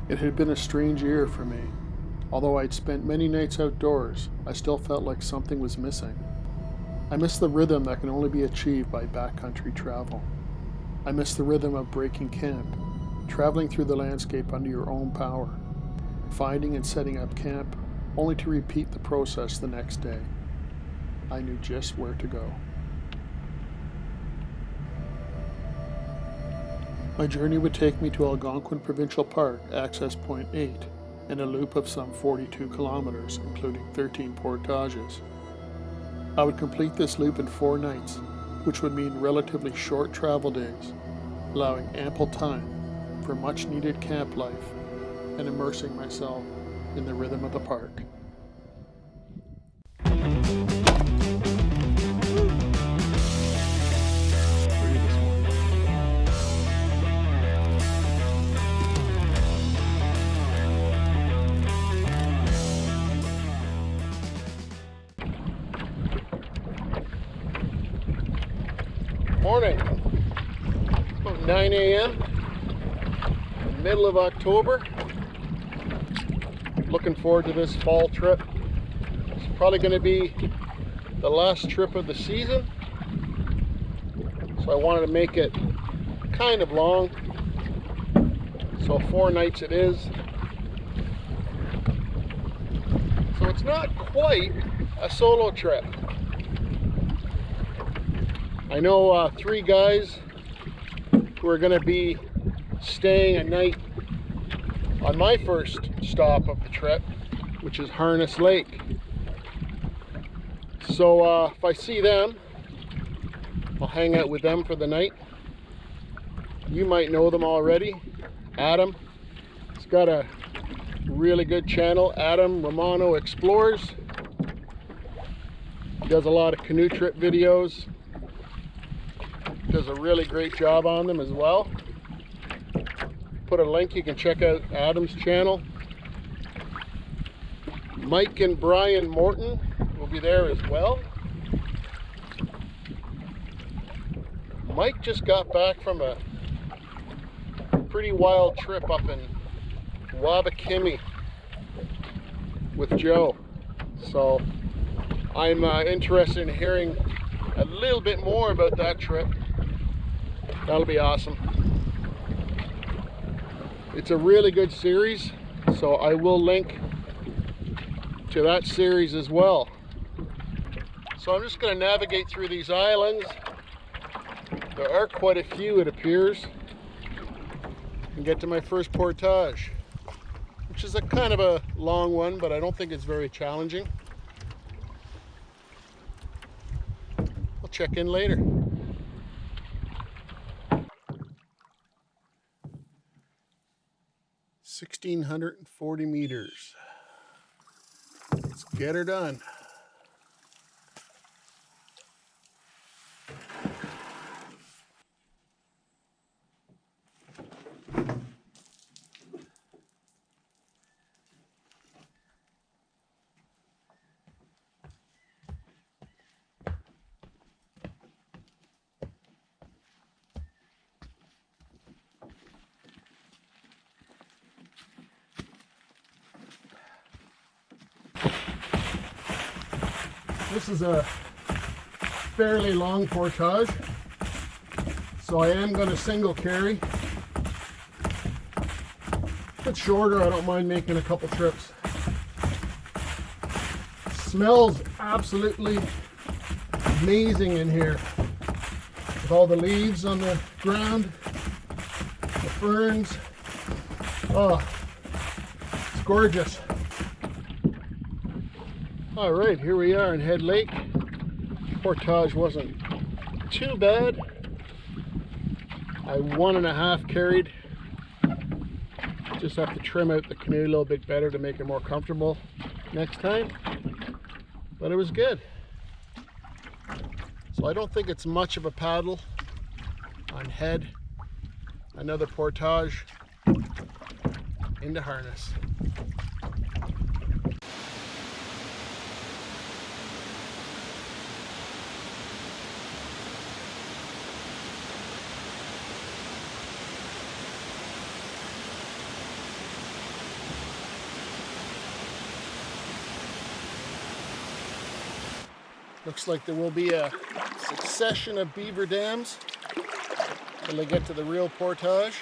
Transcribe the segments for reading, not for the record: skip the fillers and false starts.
It had been a strange year for me. Although I'd spent many nights outdoors, I still felt like something was missing. I missed the rhythm that can only be achieved by backcountry travel. I missed the rhythm of breaking camp, traveling through the landscape under your own power, finding and setting up camp, only to repeat the process the next day. I knew just where to go. My journey would take me to Algonquin Provincial Park, Access Point 8, in a loop of some 42 kilometers, including 13 portages. I would complete this loop in 4 nights, which would mean relatively short travel days, allowing ample time for much needed camp life and immersing myself in the rhythm of the park. Morning. It's about 9 a.m. middle of October. Looking forward to this fall trip. It's probably going to be the last trip of the season, so I wanted to make it kind of long. So 4 nights it is. So it's not quite a solo trip. I know 3 guys who are going to be staying a night on my first stop of the trip, which is Harness Lake. So if I see them, I'll hang out with them for the night. You might know them already. Adam, he's got a really good channel, Adam Romano Explores. He does a lot of canoe trip videos. Does a really great job on them as well. Put a link, you can check out Adam's channel. Mike and Brian Morton will be there as well. Mike just got back from a pretty wild trip up in WABAKIMI with Joe. So I'm interested in hearing a little bit more about that trip. That'll be awesome. It's a really good series, so I will link to that series as well. So I'm just going to navigate through these islands. There are quite a few, it appears, and get to my first portage, which is a kind of a long one, but I don't think it's very challenging. I'll check in later. 1,640 meters. Let's get her done. This is a fairly long portage, so I am going to single carry. If it's shorter, I don't mind making a couple trips. It smells absolutely amazing in here, with all the leaves on the ground, the ferns. Oh, it's gorgeous. All right, here we are in Head Lake. Portage wasn't too bad. I 1.5 carried. Just have to trim out the canoe a little bit better to make it more comfortable next time. But it was good. So I don't think it's much of a paddle on Head. Another portage into Harness. Looks like there will be a succession of beaver dams when they get to the real portage.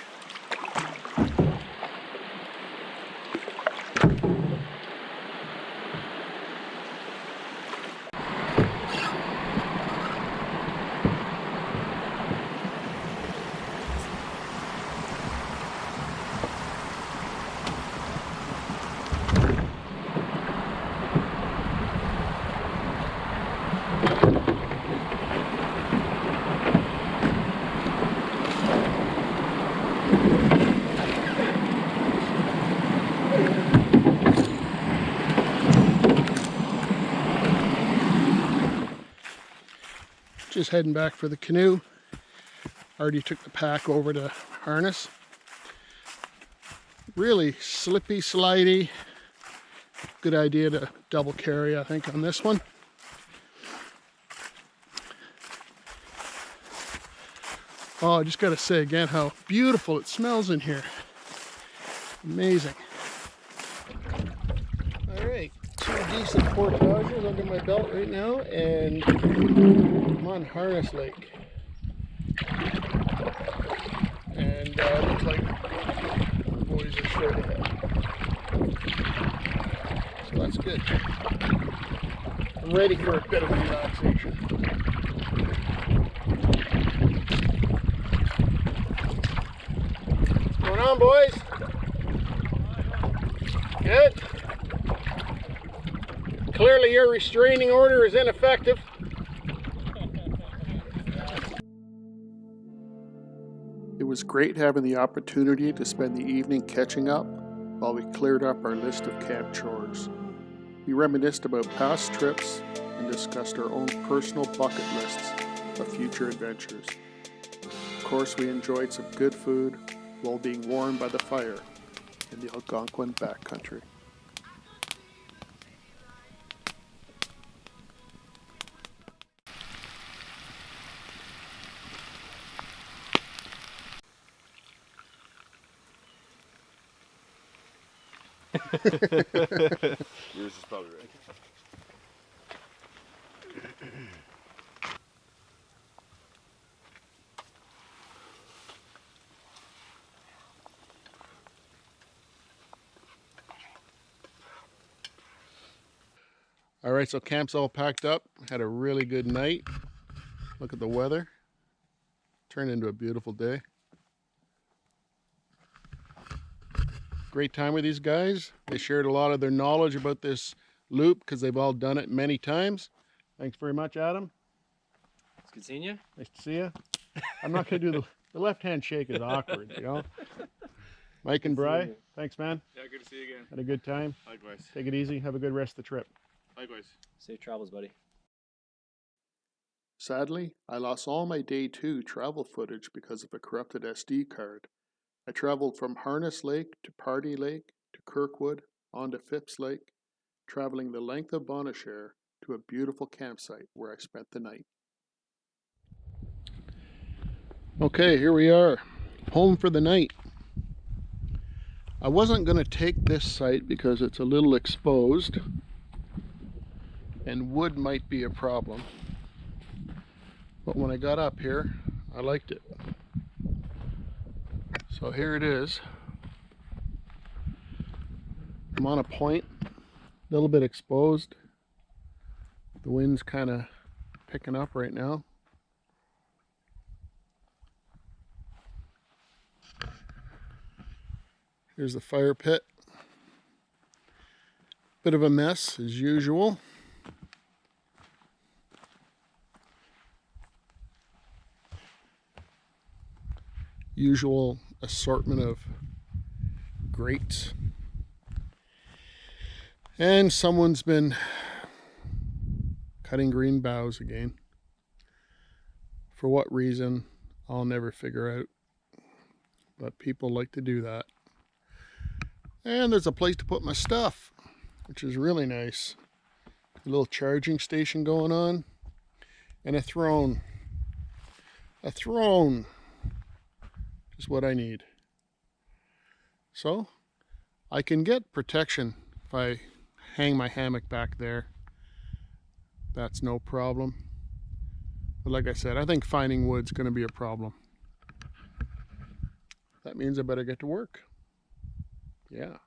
Just heading back for the canoe. Already took the pack over to harness. Really slippy, slidey. Good idea to double carry, I think, on this one. Oh, I just got to say again how beautiful it smells in here. Amazing. All right, 2 decent portages under my belt right now, and I'm on Harness Lake. And looks like the boys are straight ahead. So that's good. I'm ready for a bit of relaxation. What's going on, boys? Good. Clearly your restraining order is ineffective. It was great having the opportunity to spend the evening catching up while we cleared up our list of camp chores. We reminisced about past trips and discussed our own personal bucket lists of future adventures. Of course, we enjoyed some good food while being warmed by the fire in the Algonquin backcountry. Yours is probably right. All right, so camp's all packed up. Had a really good night. Look at the weather. Turned into a beautiful day. Great time with these guys. They shared a lot of their knowledge about this loop because they've all done it many times. Thanks very much, Adam. It's good seeing you. Nice to see you. I'm not going to do the left-hand shake is awkward, you know. Mike and Bri, thanks, man. Yeah, good to see you again. Had a good time. Likewise. Take it easy. Have a good rest of the trip. Likewise. Safe travels, buddy. Sadly, I lost all my day 2 travel footage because of a corrupted SD card. I traveled from Harness Lake to Party Lake to Kirkwood on to Phipps Lake, traveling the length of Bonnechere to a beautiful campsite where I spent the night. Okay, here we are, home for the night. I wasn't going to take this site because it's a little exposed and wood might be a problem. But when I got up here, I liked it. So here it is. I'm on a point, a little bit exposed. The wind's kind of picking up right now. Here's the fire pit. Bit of a mess as usual. Usual assortment of grates. And someone's been cutting green boughs again. For what reason, I'll never figure out. But people like to do that. And there's a place to put my stuff, which is really nice. A little charging station going on. And a throne. A throne is what I need. So I can get protection if I hang my hammock back there. That's no problem. But like I said, I think finding wood's going to be a problem. That means I better get to work. Yeah.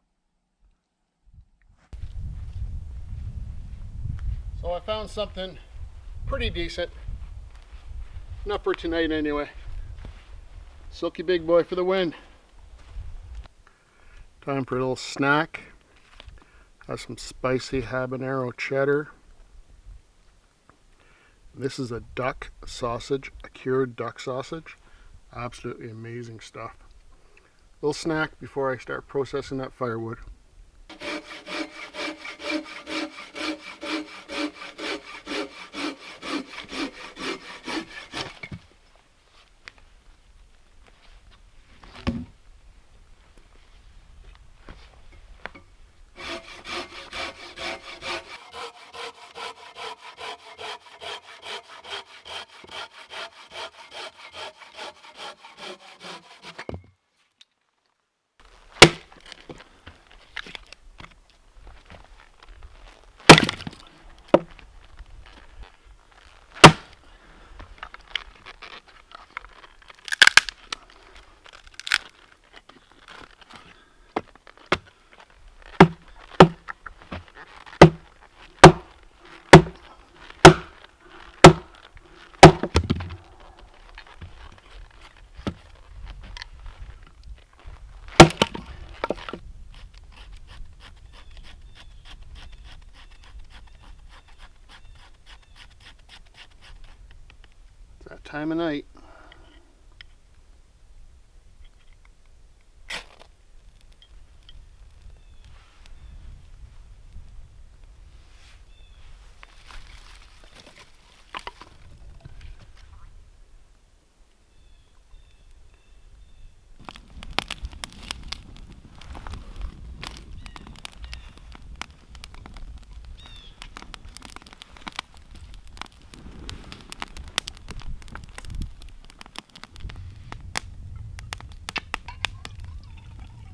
So I found something pretty decent. Enough for tonight anyway. Silky big boy for the win. Time for a little snack. Has some spicy habanero cheddar. This is a duck sausage, a cured duck sausage. Absolutely amazing stuff. Little snack before I start processing that firewood. That time of night.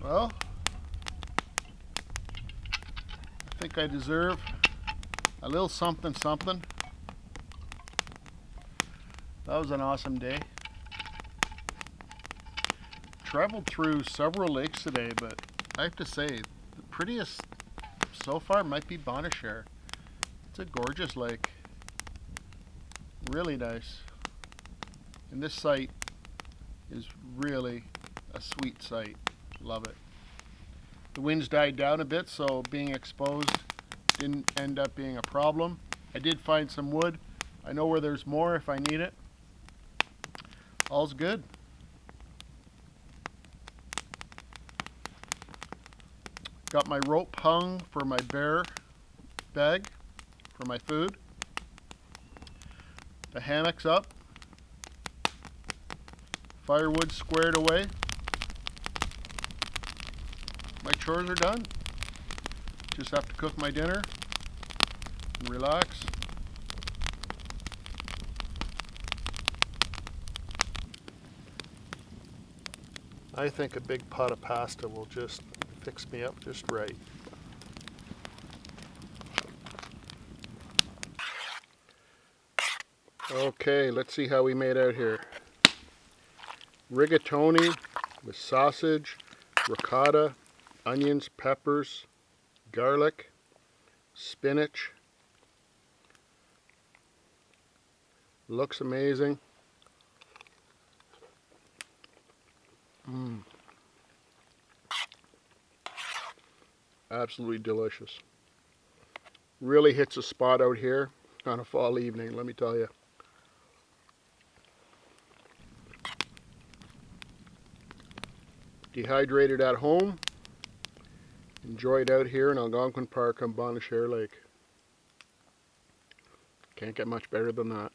Well, I think I deserve a little something something. That was an awesome day. Traveled through several lakes today, but I have to say, the prettiest so far might be Bonashare. It's a gorgeous lake. Really nice. And this site is really a sweet site. Love it. The winds died down a bit, so being exposed didn't end up being a problem. I did find some wood. I know where there's more if I need it. All's good. Got my rope hung for my bear bag for my food. The hammock's up. Firewood squared away. My chores are done. Just have to cook my dinner and relax. I think a big pot of pasta will just fix me up just right. Okay, let's see how we made out here. Rigatoni with sausage, ricotta, onions, peppers, garlic, spinach. Looks amazing. Absolutely delicious. Really hits a spot out here on a fall evening, let me tell you. Dehydrated at home. Enjoyed out here in Algonquin Park on Bonashare Lake. Can't get much better than that.